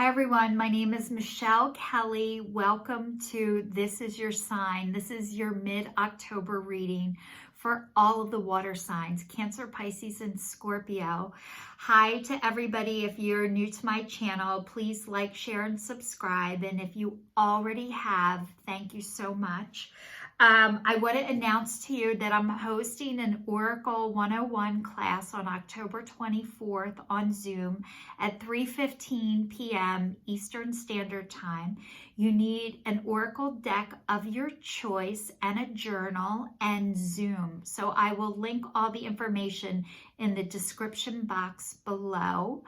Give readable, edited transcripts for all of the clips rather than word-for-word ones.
Hi everyone, my name is Michelle Kelly. Welcome to This Is Your Sign. This is your mid-October reading for all of the water signs, Cancer, Pisces, and Scorpio. Hi to everybody. If you're new to my channel, please like, share, and subscribe. And if you already have, thank you so much. I want to announce to you that I'm hosting an Oracle 101 class on October 24th on Zoom at 3:15 p.m. Eastern Standard Time. You need an Oracle deck of your choice and a journal and Zoom. So I will link all the information in the description box below.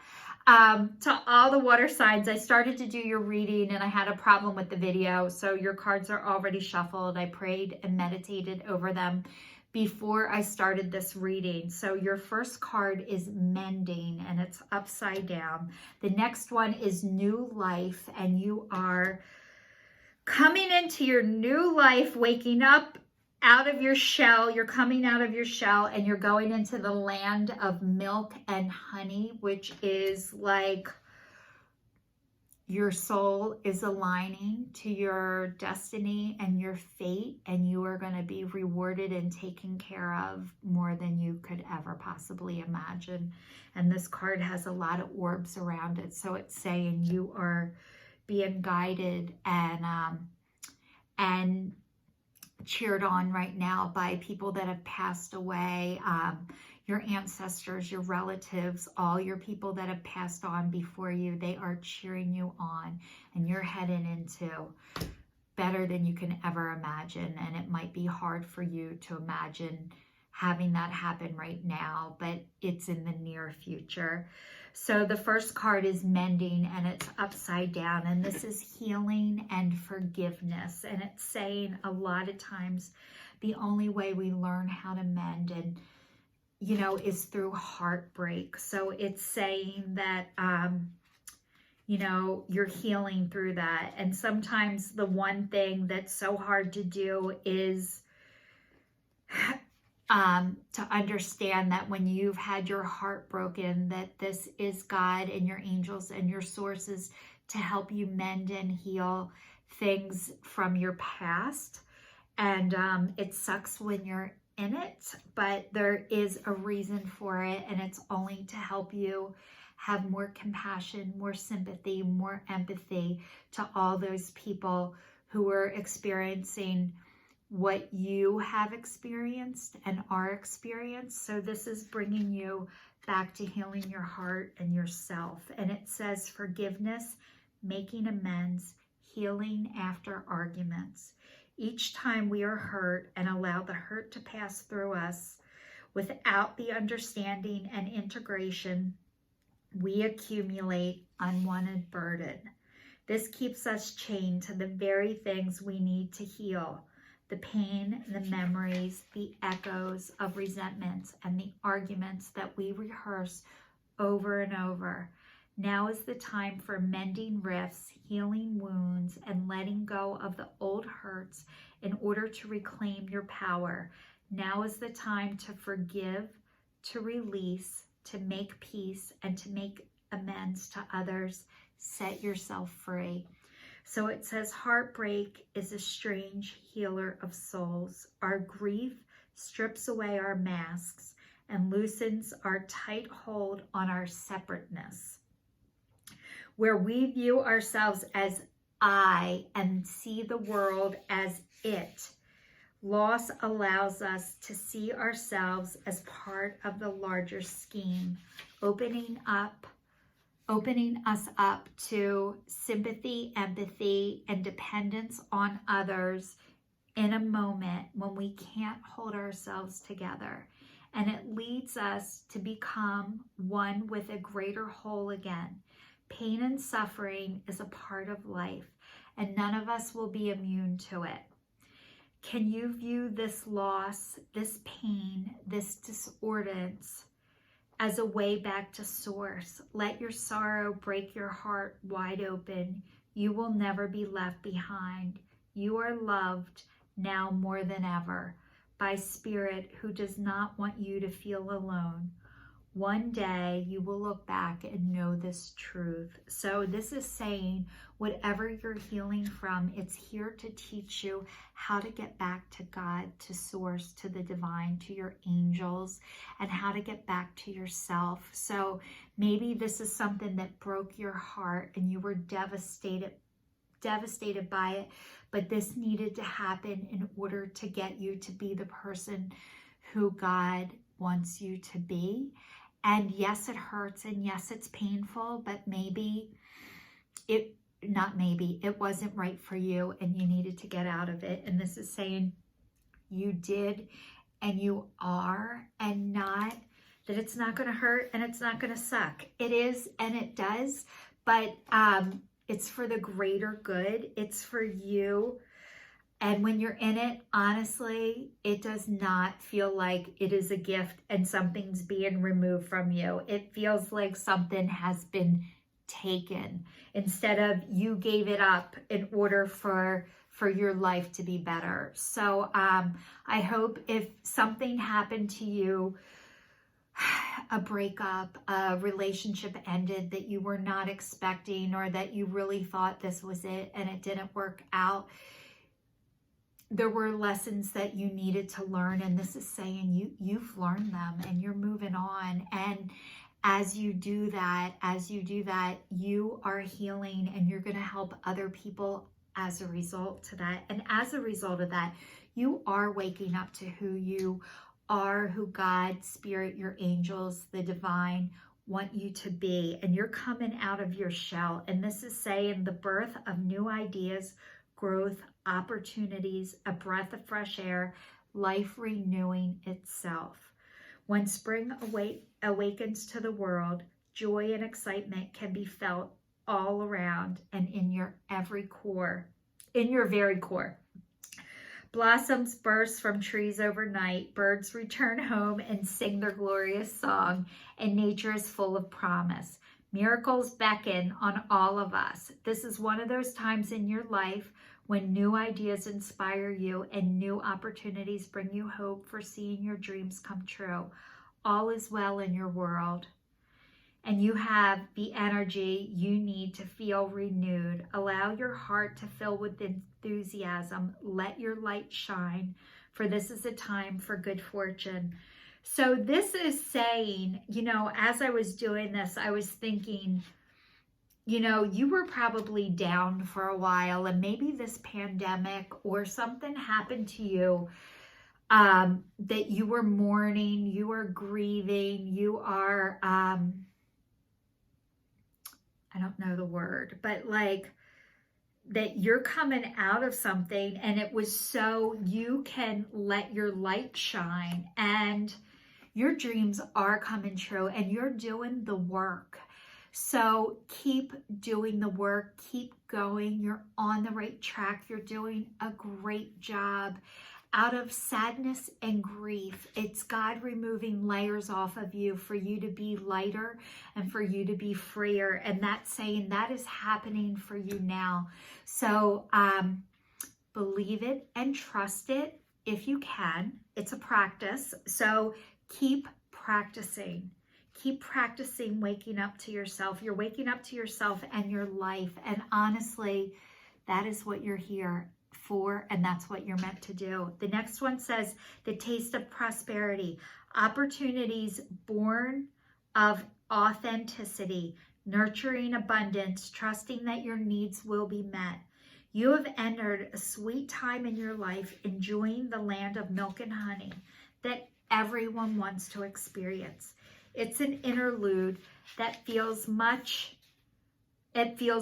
To all the water signs, I started to do your reading and I had a problem with the video. So your cards are already shuffled. I prayed and meditated over them before I started this reading. So your first card is mending and it's upside down. The next one is new life, and you are coming into your new life, waking up out of your shell. You're coming out of your shell and you're going into the land of milk and honey, which is like your soul is aligning to your destiny and your fate, and you are going to be rewarded and taken care of more than you could ever possibly imagine. And this card has a lot of orbs around it, so it's saying you are being guided and cheered on right now by people that have passed away, your ancestors, your relatives, all your people that have passed on before you. They are cheering you on, and you're heading into better than you can ever imagine. And it might be hard for you to imagine having that happen right now, but it's in the near future. So the first card is mending, and it's upside down, and this is healing and forgiveness. And it's saying a lot of times the only way we learn how to mend and is through heartbreak. So it's saying that you're healing through that. And sometimes the one thing that's so hard to do is to understand that when you've had your heart broken, that this is God and your angels and your sources to help you mend and heal things from your past. And it sucks when you're in it, but there is a reason for it, and it's only to help you have more compassion, more sympathy, more empathy to all those people who are experiencing what you have experienced and are experienced. So this is bringing you back to healing your heart and yourself. And it says forgiveness, making amends, healing after arguments. Each time we are hurt and allow the hurt to pass through us without the understanding and integration, we accumulate unwanted burden. This keeps us chained to the very things we need to heal: the pain, the memories, the echoes of resentments, and the arguments that we rehearse over and over. Now is the time for mending rifts, healing wounds, and letting go of the old hurts in order to reclaim your power. Now is the time to forgive, to release, to make peace, and to make amends to others. Set yourself free. So it says heartbreak is a strange healer of souls. Our grief strips away our masks and loosens our tight hold on our separateness. Where we view ourselves as I and see the world as it, loss allows us to see ourselves as part of the larger scheme, opening us up to sympathy, empathy, and dependence on others in a moment when we can't hold ourselves together. And it leads us to become one with a greater whole again. Pain and suffering is a part of life, and none of us will be immune to it. Can you view this loss, this pain, this disordance as a way back to source? Let your sorrow break your heart wide open. You will never be left behind. You are loved now more than ever by Spirit, who does not want you to feel alone. One day you will look back and know this truth. So this is saying whatever you're healing from, it's here to teach you how to get back to God, to source, to the divine, to your angels, and how to get back to yourself. So maybe this is something that broke your heart and you were devastated by it, but this needed to happen in order to get you to be the person who God wants you to be. And yes, it hurts, and yes, it's painful, but it wasn't right for you and you needed to get out of it. And this is saying you did and you are, and not that it's not going to hurt and it's not going to suck. It is, and it does, but it's for the greater good. It's for you. And when you're in it, honestly, it does not feel like it is a gift and something's being removed from you. It feels like something has been taken instead of you gave it up in order for your life to be better. So I hope if something happened to you, a breakup, a relationship ended that you were not expecting, or that you really thought this was it and it didn't work out, there were lessons that you needed to learn, and this is saying you've learned them and you're moving on. And as you do that, you are healing, and you're going to help other people as a result to that. And as a result of that, you are waking up to who you are, who God, Spirit, your angels, the divine want you to be, and you're coming out of your shell. And this is saying the birth of new ideas, growth, opportunities, a breath of fresh air, life renewing itself. When spring awakens to the world, joy and excitement can be felt all around and in your very core. Blossoms burst from trees overnight, birds return home and sing their glorious song, and nature is full of promise. Miracles beckon on all of us. This is one of those times in your life when new ideas inspire you and new opportunities bring you hope for seeing your dreams come true. All is well in your world, and you have the energy you need to feel renewed. Allow your heart to fill with enthusiasm. Let your light shine, for this is a time for good fortune. So this is saying, as I was doing this, I was thinking, you were probably down for a while, and maybe this pandemic or something happened to you that you were mourning, you were grieving, you are, I don't know the word, but like that you're coming out of something, and it was so you can let your light shine, and your dreams are coming true, and you're doing the work. So keep doing the work, keep going. You're on the right track. You're doing a great job. Out of sadness and grief, it's God removing layers off of you for you to be lighter and for you to be freer. And that's saying that is happening for you now. So believe it and trust it if you can. It's a practice. So keep practicing. Keep practicing waking up to yourself. You're waking up to yourself and your life. And honestly, that is what you're here for, and that's what you're meant to do. The next one says, the taste of prosperity. Opportunities born of authenticity, nurturing abundance, trusting that your needs will be met. You have entered a sweet time in your life, enjoying the land of milk and honey that everyone wants to experience. It's an interlude that feels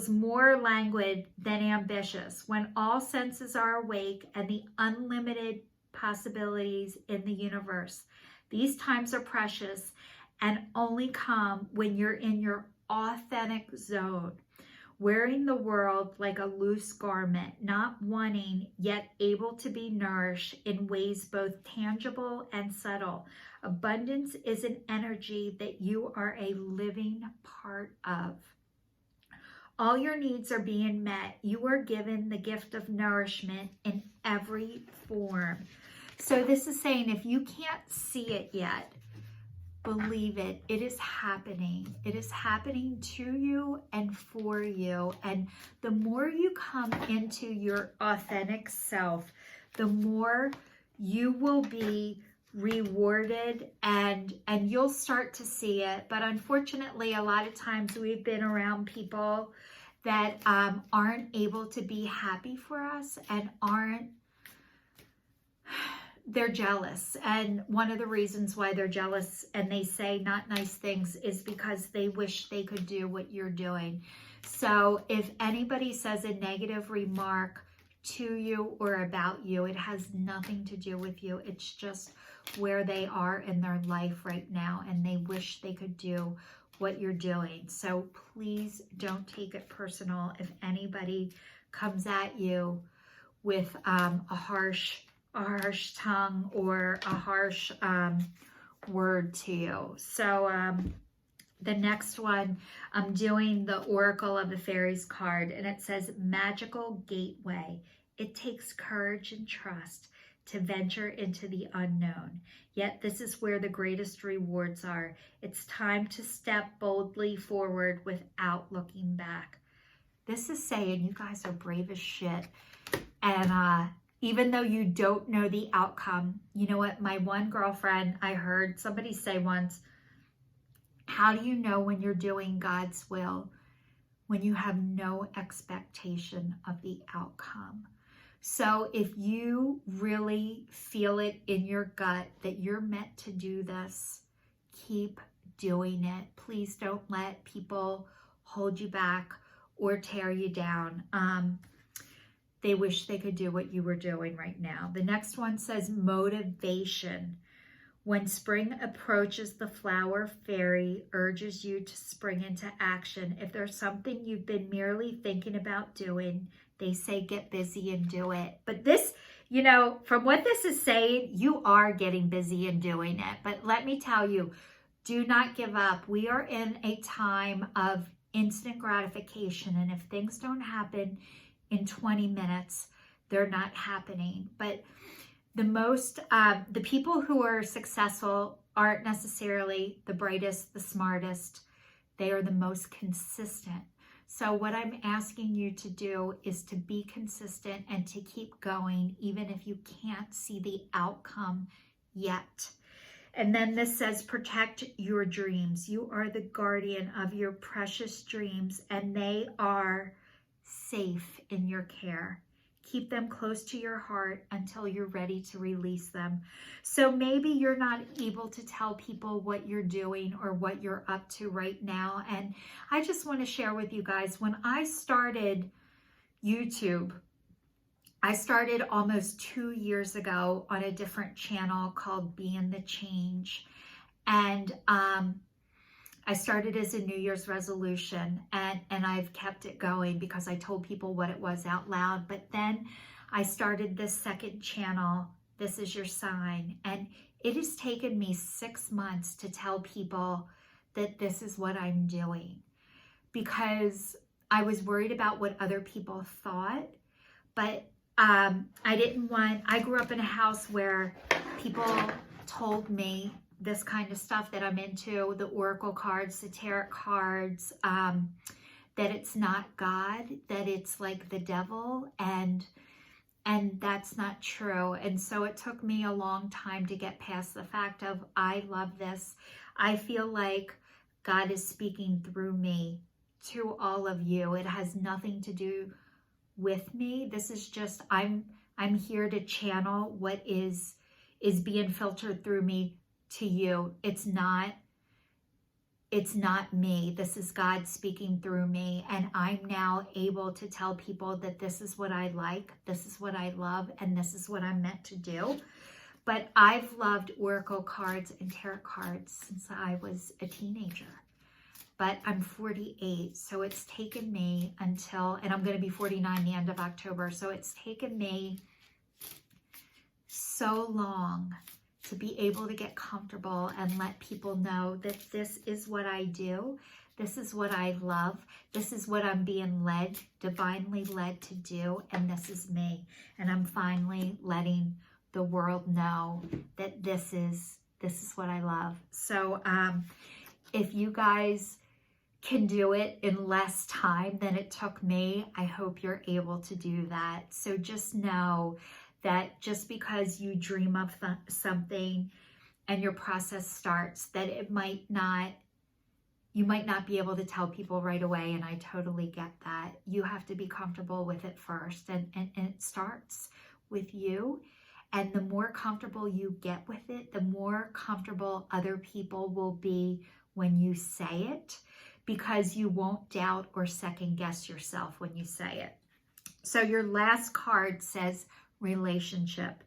more languid than ambitious, when all senses are awake and the unlimited possibilities in the universe. These times are precious and only come when you're in your authentic zone, wearing the world like a loose garment, not wanting yet able to be nourished in ways both tangible and subtle. Abundance is an energy that you are a living part of. All your needs are being met. You are given the gift of nourishment in every form. So this is saying if you can't see it yet, Believe it. It is happening. It is happening to you and for you. And the more you come into your authentic self, the more you will be rewarded, and you'll start to see it. But unfortunately, a lot of times we've been around people that aren't able to be happy for us and they're jealous. And one of the reasons why they're jealous and they say not nice things is because they wish they could do what you're doing. So if anybody says a negative remark to you or about you, it has nothing to do with you. It's just where they are in their life right now, and they wish they could do what you're doing. So please don't take it personal if anybody comes at you with a harsh tongue or a harsh word to you. So the next one, I'm doing the Oracle of the Fairies card, and it says Magical Gateway. It takes courage and trust to venture into the unknown. Yet this is where the greatest rewards are. It's time to step boldly forward without looking back. This is saying you guys are brave as shit. And even though you don't know the outcome, you know what? My one girlfriend, I heard somebody say once, how do you know when you're doing God's will? When you have no expectation of the outcome. So if you really feel it in your gut that you're meant to do this, keep doing it. Please don't let people hold you back or tear you down. They wish they could do what you were doing right now. The next one says motivation. When spring approaches, the flower fairy urges you to spring into action. If there's something you've been merely thinking about doing, they say get busy and do it. But this, you know, from what this is saying, you are getting busy and doing it. But let me tell you, do not give up. We are in a time of instant gratification. And if things don't happen in 20 minutes, they're not happening. But the people who are successful aren't necessarily the brightest, the smartest. They are the most consistent. So what I'm asking you to do is to be consistent and to keep going, even if you can't see the outcome yet. And then this says, protect your dreams. You are the guardian of your precious dreams, and they are safe in your care. Keep them close to your heart until you're ready to release them. So maybe you're not able to tell people what you're doing or what you're up to right now. And I just want to share with you guys, when I started YouTube, I started almost 2 years ago on a different channel called Being the Change. And I started as a New Year's resolution, and I've kept it going because I told people what it was out loud. But then I started this second channel, This Is Your Sign, and it has taken me 6 months to tell people that this is what I'm doing, because I was worried about what other people thought. But I grew up in a house where people told me this kind of stuff that I'm into, the oracle cards, the tarot cards, that it's not God, that it's like the devil, and that's not true. And so it took me a long time to get past the fact of, I love this. I feel like God is speaking through me to all of you. It has nothing to do with me. This is just, I'm here to channel what is being filtered through me to you. It's not me. This is God speaking through me, and I'm now able to tell people that this is what I like, this is what I love, and this is what I'm meant to do. But I've loved oracle cards and tarot cards since I was a teenager. But I'm 48, so it's taken me until, and I'm going to be 49 the end of October, so it's taken me so long to be able to get comfortable and let people know that this is what I do, this is what I love, this is what I'm being led, divinely led to do, and this is me. And I'm finally letting the world know that this is This is what I love. So if you guys can do it in less time than it took me, I hope you're able to do that. So just know that just because you dream of something and your process starts, that you might not be able to tell people right away, and I totally get that. You have to be comfortable with it first, and it starts with you. And the more comfortable you get with it, the more comfortable other people will be when you say it, because you won't doubt or second guess yourself when you say it. So your last card says relationship.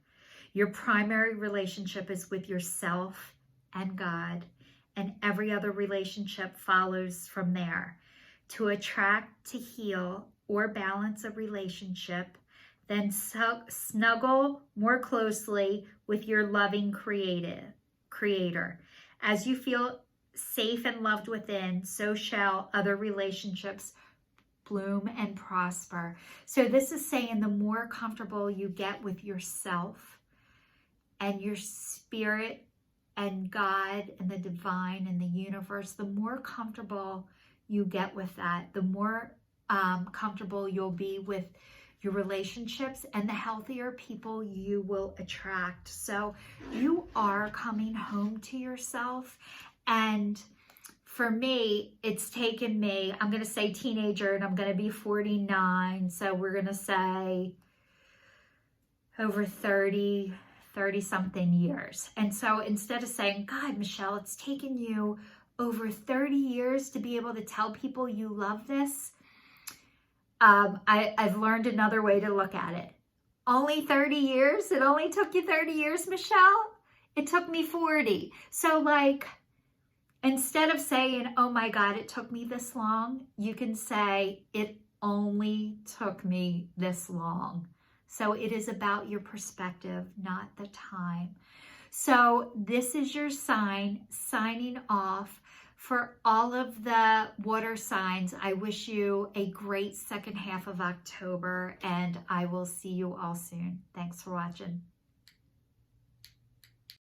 Your primary relationship is with yourself and God, and every other relationship follows from there. To attract, to heal, or balance a relationship, then snuggle more closely with your loving creator. As you feel safe and loved within, so shall other relationships bloom and prosper. So this is saying the more comfortable you get with yourself and your spirit and God and the divine and the universe, the more comfortable you get with that, the more comfortable you'll be with your relationships, and the healthier people you will attract. So you are coming home to yourself. And for me, it's taken me, I'm going to say teenager, and I'm going to be 49. So we're going to say over 30 something years. And so instead of saying, God, Michelle, it's taken you over 30 years to be able to tell people you love this, I've learned another way to look at it. Only 30 years? It only took you 30 years, Michelle? It took me 40. So like, instead of saying, oh my God, it took me this long, you can say, it only took me this long. So it is about your perspective, not the time. So this is your sign, signing off. For all of the water signs, I wish you a great second half of October, and I will see you all soon. Thanks for watching.